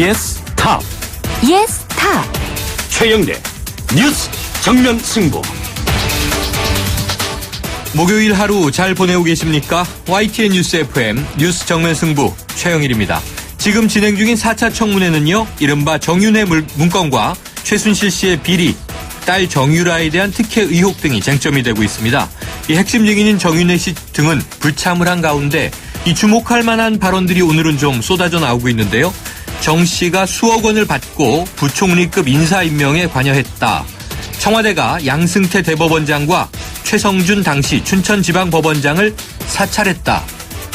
예스 탑. 예스 탑. 최영대 뉴스 정면 승부. 목요일 하루 잘 보내고 계십니까? YTN 뉴스 FM 뉴스 정면 승부 최영일입니다. 지금 진행 중인 4차 청문회는요, 이른바 정윤회 문건과 최순실 씨의 비리, 딸 정유라에 대한 특혜 의혹 등이 쟁점이 되고 있습니다. 이 핵심 증인인 정윤회 씨 등은 불참을 한 가운데 이 주목할 만한 발언들이 오늘은 좀 쏟아져 나오고 있는데요. 정 씨가 수억 원을 받고 부총리급 인사 임명에 관여했다. 청와대가 양승태 대법원장과 최성준 당시 춘천지방법원장을 사찰했다.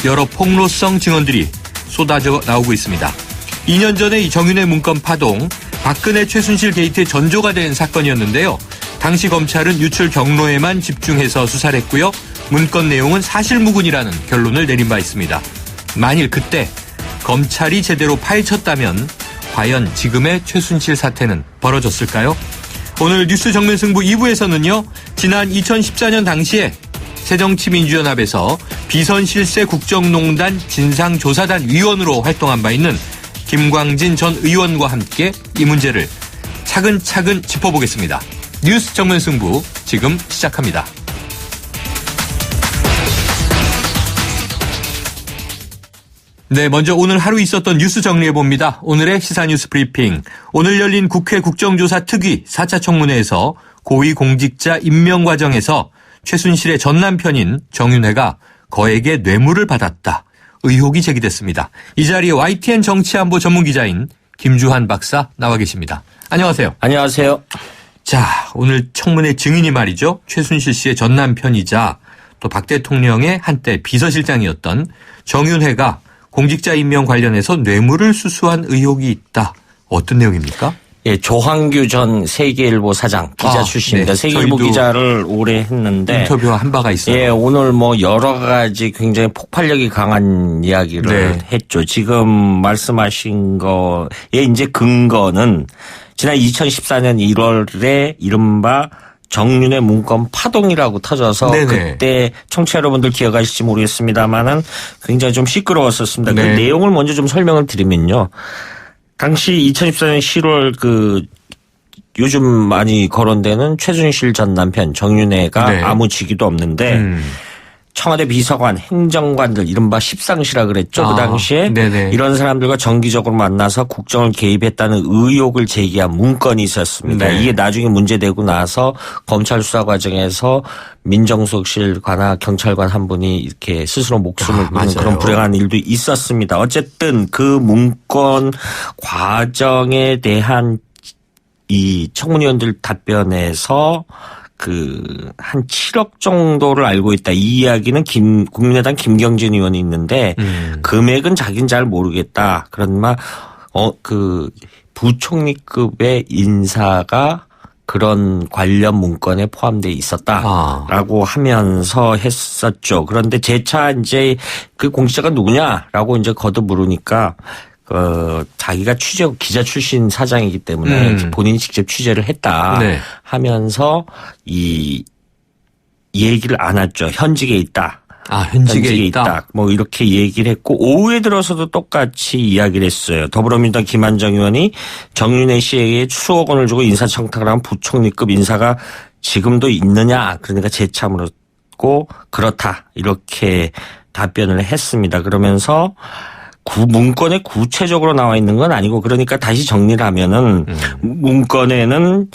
여러 폭로성 증언들이 쏟아져 나오고 있습니다. 2년 전에 이 정윤회 문건 파동, 박근혜 최순실 게이트의 전조가 된 사건이었는데요. 당시 검찰은 유출 경로에만 집중해서 수사를 했고요. 문건 내용은 사실무근이라는 결론을 내린 바 있습니다. 만일 그때 검찰이 제대로 파헤쳤다면 과연 지금의 최순실 사태는 벌어졌을까요? 오늘 뉴스 정면 승부 2부에서는요. 지난 2014년 당시에 새정치민주연합에서 비선실세 국정농단 진상조사단 위원으로 활동한 바 있는 김광진 전 의원과 함께 이 문제를 차근차근 짚어보겠습니다. 뉴스 정면 승부 지금 시작합니다. 네, 먼저 오늘 하루 있었던 뉴스 정리해봅니다. 오늘의 시사뉴스 브리핑. 오늘 열린 국회 국정조사 특위 4차 청문회에서 고위공직자 임명 과정에서 최순실의 전남편인 정윤회가 거액의 뇌물을 받았다. 의혹이 제기됐습니다. 이 자리에 YTN 정치안보 전문기자인 김주한 박사 나와 계십니다. 안녕하세요. 안녕하세요. 자, 오늘 청문회 증인이 말이죠. 최순실 씨의 전남편이자 또 박 대통령의 한때 비서실장이었던 정윤회가 공직자 임명 관련해서 뇌물을 수수한 의혹이 있다. 어떤 내용입니까? 예, 조항규 전 세계일보 사장 기자 출신입니다. 네. 세계일보 기자를 오래 했는데 인터뷰한 바가 있어요. 예, 오늘 뭐 여러 가지 굉장히 폭발력이 강한 이야기를 했죠. 지금 말씀하신 거에 이제 근거는 지난 2014년 1월에 이른바 정윤회 문건 파동이라고 터져서 네네. 그때 청취자 여러분들 기억하실지 모르겠습니다만은 굉장히 좀 시끄러웠었습니다. 네. 그 내용을 먼저 좀 설명을 드리면요. 당시 2014년 10월 요즘 많이 거론되는 최순실 전 남편 정윤회가 네. 아무 직위도 없는데 청와대 비서관, 행정관들 이른바 십상시라 그랬죠. 그 당시에 네네. 이런 사람들과 정기적으로 만나서 국정을 개입했다는 의혹을 제기한 문건이 있었습니다. 네. 이게 나중에 문제되고 나서 검찰 수사 과정에서 민정수석실 관하 경찰관 한 분이 이렇게 스스로 목숨을 끊는 그런 불행한 일도 있었습니다. 어쨌든 그 문건 과정에 대한 이 청문위원들 답변에서 한 7억 정도를 알고 있다. 이 이야기는 국민의당 김경진 의원이 있는데, 금액은 자기는 잘 모르겠다. 그런 부총리급의 인사가 그런 관련 문건에 포함되어 있었다라고 하면서 했었죠. 그런데 재차 이제 그 공직자가 누구냐라고 이제 거듭 물으니까, 자기가 기자 출신 사장이기 때문에 본인이 직접 취재를 했다 네. 하면서 이 얘기를 안 했죠. 현직에 있다. 현직에 있다. 뭐 이렇게 얘기를 했고 오후에 들어서도 똑같이 이야기를 했어요. 더불어민주당 김한정 의원이 정윤회 씨에게 수억 원을 주고 인사청탁을 한 부총리급 인사가 지금도 있느냐. 그러니까 재차 물었고 그렇다. 이렇게 답변을 했습니다. 그러면서 문건에 구체적으로 나와 있는 건 아니고 그러니까 다시 정리를 하면은 문건에는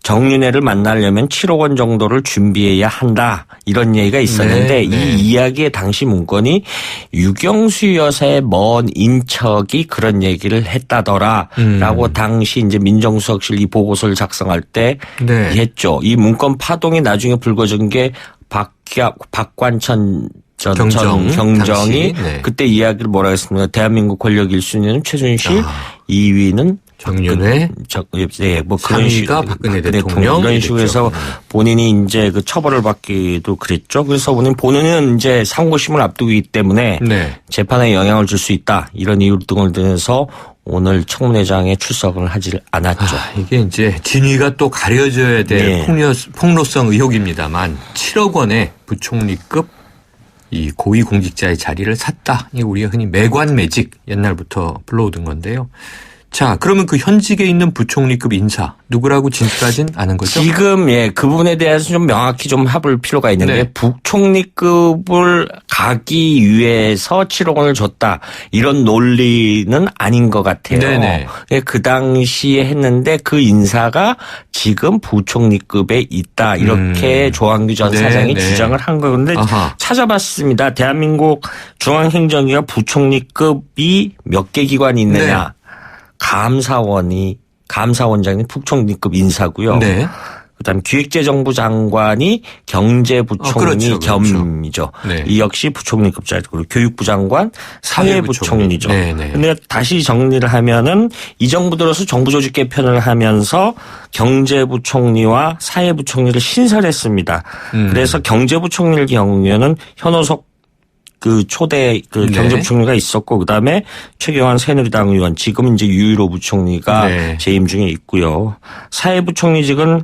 정윤회를 만나려면 7억 원 정도를 준비해야 한다. 이런 얘기가 있었는데 이 이야기의 당시 문건이 유경수 여사의 먼 인척이 그런 얘기를 했다더라라고 당시 이제 민정수석실 이 보고서를 작성할 때 했죠. 이 문건 파동이 나중에 불거진 게 박관천 경정이 그때 이야기를 뭐라고 했습니까? 대한민국 권력 1순위는 최순실, 2위는 정윤회, 뭐 그런 3위가 박근혜 대통령 이런 식으로 해서 본인이 이제 그 처벌을 받기도 그랬죠. 그래서 본인은 이제 상고심을 앞두기 때문에 재판에 영향을 줄 수 있다 이런 이유 등을 들어서 오늘 청문회장에 출석을 하질 않았죠. 이게 이제 진위가 또 가려져야 될 폭로성 의혹입니다만 7억 원의 부총리급 이 고위공직자의 자리를 샀다. 이게 우리가 흔히 매관매직 옛날부터 불러오던 건데요. 자, 그러면 그 현직에 있는 부총리급 인사 누구라고 진술하진 않은 거죠? 지금 그 부분에 대해서 좀 명확히 좀 해볼 필요가 있는 게 부총리급을 가기 위해서 7억 원을 줬다. 이런 논리는 아닌 것 같아요. 네네. 그 당시에 했는데 그 인사가 지금 부총리급에 있다. 이렇게 조항규 전 사장이 주장을 한 거였는데 찾아봤습니다. 대한민국 중앙행정위가 부총리급이 몇 개 기관이 있느냐. 감사원장이 부총리급 인사고요. 네. 그다음에 기획재정부 장관이 경제부총리 겸이죠. 네. 이 역시 부총리급 자리고 교육부 장관 사회부총리죠. 그런데 다시 정리를 하면은 이 정부 들어서 정부 조직 개편을 하면서 경제부총리와 사회부총리를 신설했습니다. 그래서 경제부총리의 경우에는 현호석 초대 경제부총리가 있었고, 그 다음에 최경환 새누리당 의원, 지금 이제 유일호 부총리가 재임 중에 있고요. 사회부총리직은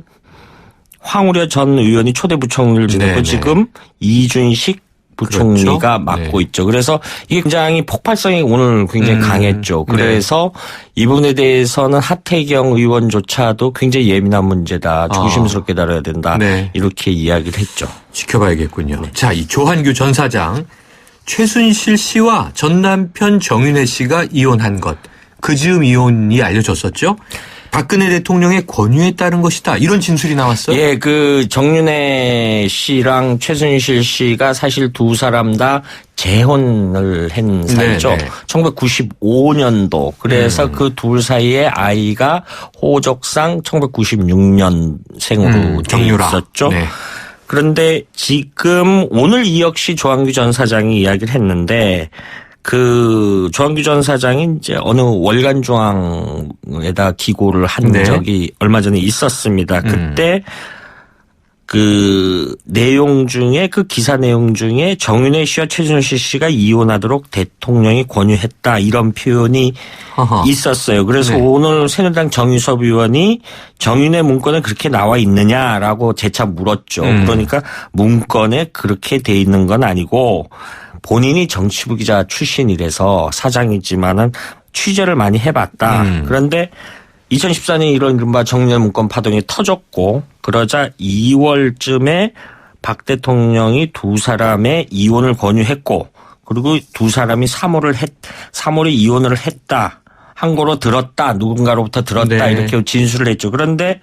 황우려 전 의원이 초대 부총리를 지냈고, 지금 이준식 부총리가 맡고 있죠. 그래서 이게 굉장히 폭발성이 오늘 굉장히 강했죠. 그래서 이 부분에 대해서는 하태경 의원조차도 굉장히 예민한 문제다. 조심스럽게 다뤄야 된다. 이렇게 이야기를 했죠. 지켜봐야겠군요. 자, 이 조한규 전 사장. 최순실 씨와 전 남편 정윤회 씨가 이혼한 것. 그 즈음 이혼이 알려졌었죠? 박근혜 대통령의 권유에 따른 것이다. 이런 진술이 나왔어요? 예, 정윤회 씨랑 최순실 씨가 사실 두 사람 다 재혼을 한 사이죠. 1995년도. 그래서 그 둘 사이에 아이가 호적상 1996년생으로 돼 있었죠. 그런데 지금 오늘 이 역시 조한규 전 사장이 이야기를 했는데 조한규 전 사장이 이제 어느 월간중앙에다 기고를 한 적이 얼마 전에 있었습니다. 그때 내용 중에 기사 내용 중에 정윤회 씨와 최순실 씨가 이혼하도록 대통령이 권유했다 이런 표현이 있었어요. 그래서 오늘 새누리당 정유섭 의원이 정윤회 문건에 그렇게 나와 있느냐라고 재차 물었죠. 그러니까 문건에 그렇게 돼 있는 건 아니고 본인이 정치부 기자 출신이라서 사장이지만은 취재를 많이 해봤다. 그런데 2014년 1월 이른바 정윤회 문건 파동이 터졌고 그러자 2월쯤에 박 대통령이 두 사람의 이혼을 권유했고 그리고 두 사람이 3월에 이혼을 했다. 한 거로 들었다. 누군가로부터 들었다. 이렇게 진술을 했죠. 그런데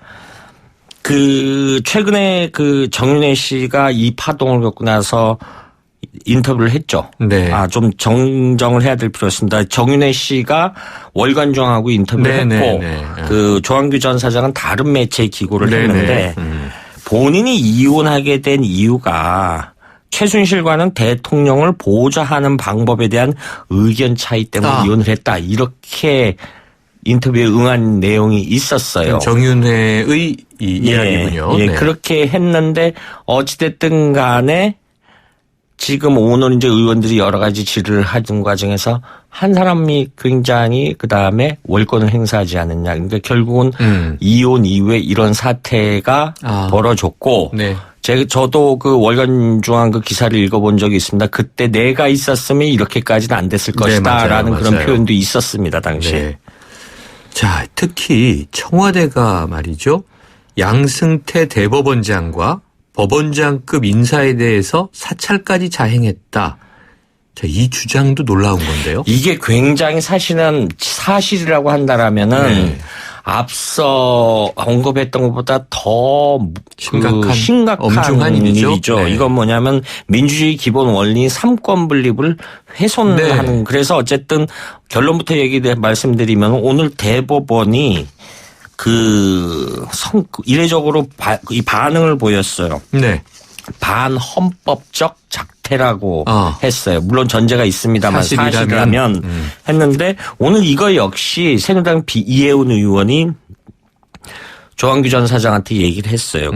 최근에 정윤회 씨가 이 파동을 겪고 나서 인터뷰를 했죠. 좀 정정을 해야 될 필요가 있습니다. 정윤회 씨가 월간중앙하고 인터뷰를 했고 조한규 전 사장은 다른 매체에 기고를 했는데 본인이 이혼하게 된 이유가 최순실과는 대통령을 보좌하는 방법에 대한 의견 차이 때문에 이혼을 했다. 이렇게 인터뷰에 응한 내용이 있었어요. 정윤회의 이야기군요. 그렇게 했는데 어찌됐든 간에 지금 오늘 이제 의원들이 여러 가지 질의를 하는 과정에서 한 사람이 굉장히 그다음에 월권을 행사하지 않느냐. 그러니까 결국은 이혼 이후에 이런 사태가 벌어졌고 저도 월간중앙 기사를 읽어본 적이 있습니다. 그때 내가 있었으면 이렇게까지는 안 됐을 것이다라는 그런 표현도 있었습니다. 당시에. 자, 특히 청와대가 말이죠. 양승태 대법원장과 법원장급 인사에 대해서 사찰까지 자행했다. 자, 이 주장도 놀라운 건데요. 이게 굉장히 사실이라고 한다라면은 앞서 언급했던 것보다 더 심각한 엄중한 일이죠. 이건 뭐냐면 민주주의 기본 원리인 삼권 분립을 훼손하는. 그래서 어쨌든 결론부터 말씀드리면 오늘 대법원이 이례적으로 이 반응을 보였어요. 반헌법적 작태라고 했어요. 물론 전제가 있습니다만 사실이라면 했는데 오늘 이거 역시 새누리당 이해운 의원이 조한규 전 사장한테 얘기를 했어요.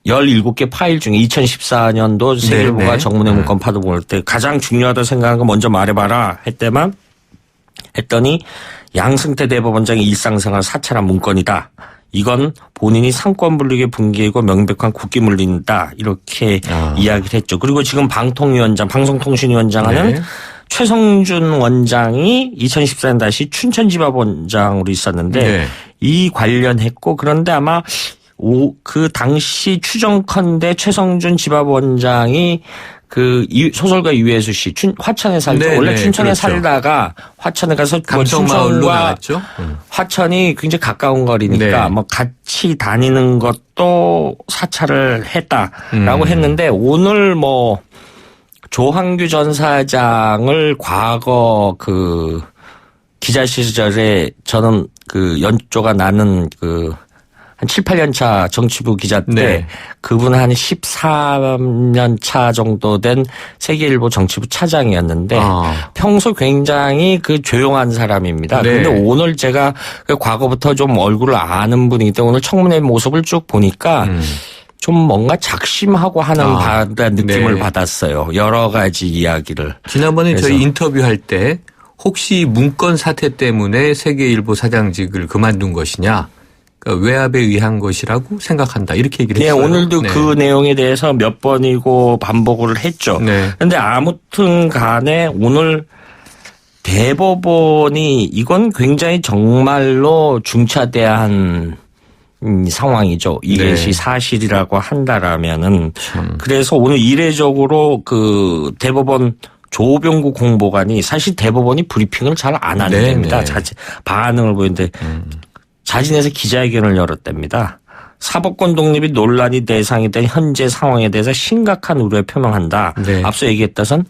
17개 파일 중에 2014년도 세계일보가 정문회 문건 파도 볼 때 가장 중요하다고 생각하는 거 먼저 말해봐라 했더니 양승태 대법원장의 일상생활 사찰한 문건이다. 이건 본인이 상권 분립의 붕괴이고 명백한 국기 물린다 이렇게 이야기를 했죠. 그리고 지금 방송통신위원장 하는 네. 최성준 원장이 2014년 다시 춘천지법원장으로 있었는데 네. 이 관련했고 그런데 아마 그 당시 추정컨대 최성준 지법원장이 그 소설가 유해수 씨 화천에 살고 네, 원래 네, 춘천에 그렇죠. 살다가 화천에 가서 감성마을로 춘천과 나왔죠. 화천이 굉장히 가까운 거리니까 네. 뭐 같이 다니는 것도 사찰을 했다라고 했는데 오늘 뭐 조항규 전 사장을 과거 그 기자 시절에 저는 그 연조가 나는 그 한 7, 8년 차 정치부 기자 때 네. 그분 한 13년 차 정도 된 세계일보 정치부 차장이었는데 평소 굉장히 그 조용한 사람입니다. 네. 그런데 오늘 제가 그 과거부터 좀 얼굴을 아는 분이기 때문에 오늘 청문회 모습을 쭉 보니까 좀 뭔가 작심하고 하는 느낌을 네. 받았어요. 여러 가지 이야기를. 지난번에 그래서. 저희 인터뷰할 때 혹시 문건 사태 때문에 세계일보 사장직을 그만둔 것이냐. 그러니까 외압에 의한 것이라고 생각한다. 이렇게 얘기를 했어요. 오늘도 그 내용에 대해서 몇 번이고 반복을 했죠. 그런데 아무튼 간에 오늘 대법원이 이건 굉장히 정말로 중차대한 상황이죠. 이것이 사실이라고 한다라면은. 그래서 오늘 이례적으로 그 대법원 조병구 공보관이 사실 대법원이 브리핑을 잘 안 하는 데입니다. 반응을 보이는데 자진해서 기자회견을 열었답니다. 사법권 독립이 논란이 대상이 된 현재 상황에 대해서 심각한 우려를 표명한다. 앞서 얘기했다선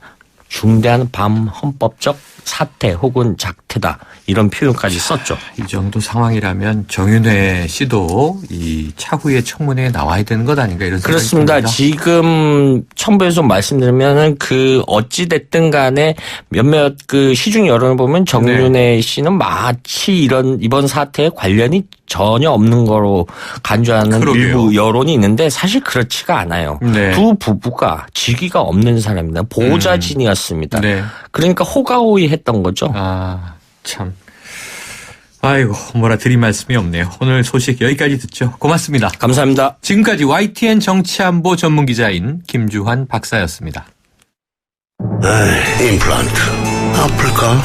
중대한 반헌법적 사태 혹은 작태다. 이런 표현까지 썼죠. 이 정도 상황이라면 정윤회 씨도 이 차후에 청문회에 나와야 되는 것 아닌가 이런 생각이 그렇습니다. 듭니다. 지금 첨부해서 말씀드리면은 그 어찌 됐든 간에 몇몇 그 시중 여론을 보면 정윤회 씨는 마치 이번 사태에 관련이 전혀 없는 거로 간주하는 일부 여론이 있는데 사실 그렇지가 않아요. 두 부부가 직위가 없는 사람입니다. 보좌진이었습니다. 그러니까 호가호위 했던 거죠. 참. 아이고 뭐라 드릴 말씀이 없네요. 오늘 소식 여기까지 듣죠. 고맙습니다. 감사합니다. 지금까지 YTN 정치안보 전문기자인 김주환 박사였습니다. 임플란트 아플까?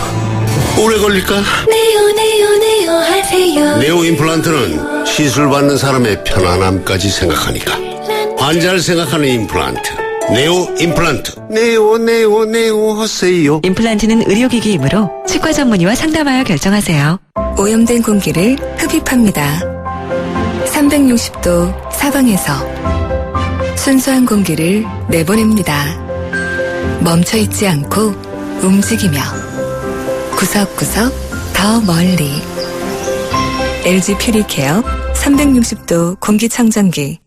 오래 걸릴까? 네오 하세요. 네오 임플란트는 시술 받는 사람의 편안함까지 생각하니까 환자를 생각하는 임플란트 네오 임플란트. 네오 하세요. 임플란트는 의료기기이므로 치과 전문의와 상담하여 결정하세요. 오염된 공기를 흡입합니다. 360도 사방에서 순수한 공기를 내보냅니다. 멈춰있지 않고 움직이며 구석구석 더 멀리 LG 퓨리케어 360도 공기청정기.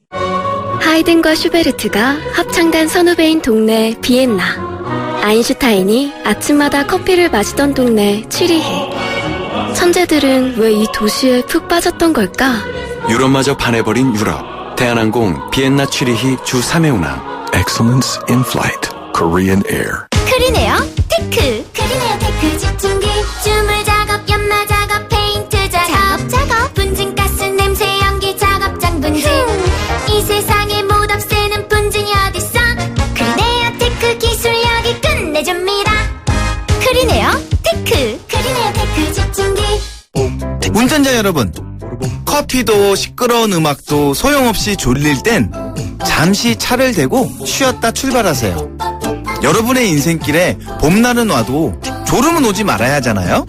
하이든과 슈베르트가 합창단 선후배인 동네 비엔나. 아인슈타인이 아침마다 커피를 마시던 동네 취리히. 천재들은 왜 이 도시에 푹 빠졌던 걸까? 유럽마저 반해버린 유럽. 대한항공 비엔나 취리히 주 3회 운항. Excellence in flight. Korean Air. 크리네어 테크. 크리네어 테크 집중기. 주물 작업, 연마 작업, 페인트 작업. 분진가스 냄새 연기 작업장 분진. 이 세상에 못 없애는 분진이 어딨어. 크리네어 테크 기술력이 끝내줍니다. 크리네어 테크. 크리네어 테크 집중기. 운전자 여러분, 커피도 시끄러운 음악도 소용없이 졸릴 땐 잠시 차를 대고 쉬었다 출발하세요. 여러분의 인생길에 봄날은 와도 졸음은 오지 말아야 하잖아요.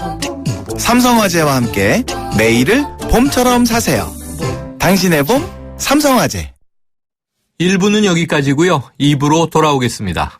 삼성화재와 함께 매일을 봄처럼 사세요. 당신의 봄 삼성화재. 1부는 여기까지고요. 2부로 돌아오겠습니다.